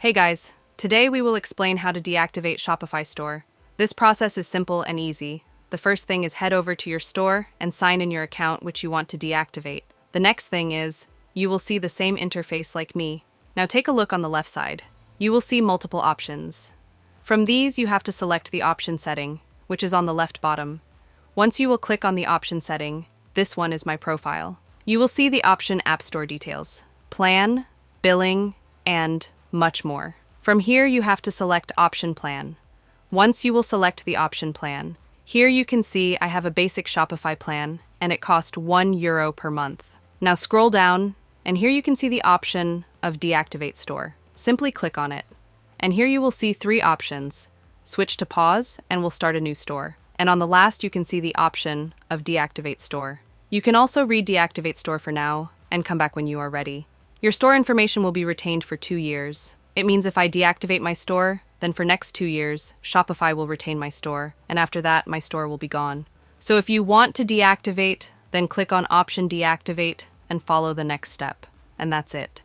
Hey guys, today we will explain how to deactivate Shopify Store. This process is simple and easy. The first thing is head over to your store and sign in your account which you want to deactivate. The next thing is, you will see the same interface like me. Now take a look on the left side. You will see multiple options. From these, you have to select the option setting, which is on the left bottom. Once you will click on the option setting, this one is my profile. You will see the option App Store details, plan, billing, and much more. From here, you have to select option plan. Once you will select the option plan, here you can see I have a basic Shopify plan and it costs €1 per month. Now scroll down and here you can see the option of Deactivate Store. Simply click on it. And here you will see 3 options. Switch to pause and we'll start a new store. And on the last you can see the option of Deactivate Store. You can also read Deactivate Store for now and come back when you are ready. Your store information will be retained for 2 years. It means if I deactivate my store, then for next 2 years, Shopify will retain my store, and after that, my store will be gone. So if you want to deactivate, then click on option Deactivate and follow the next step. And that's it.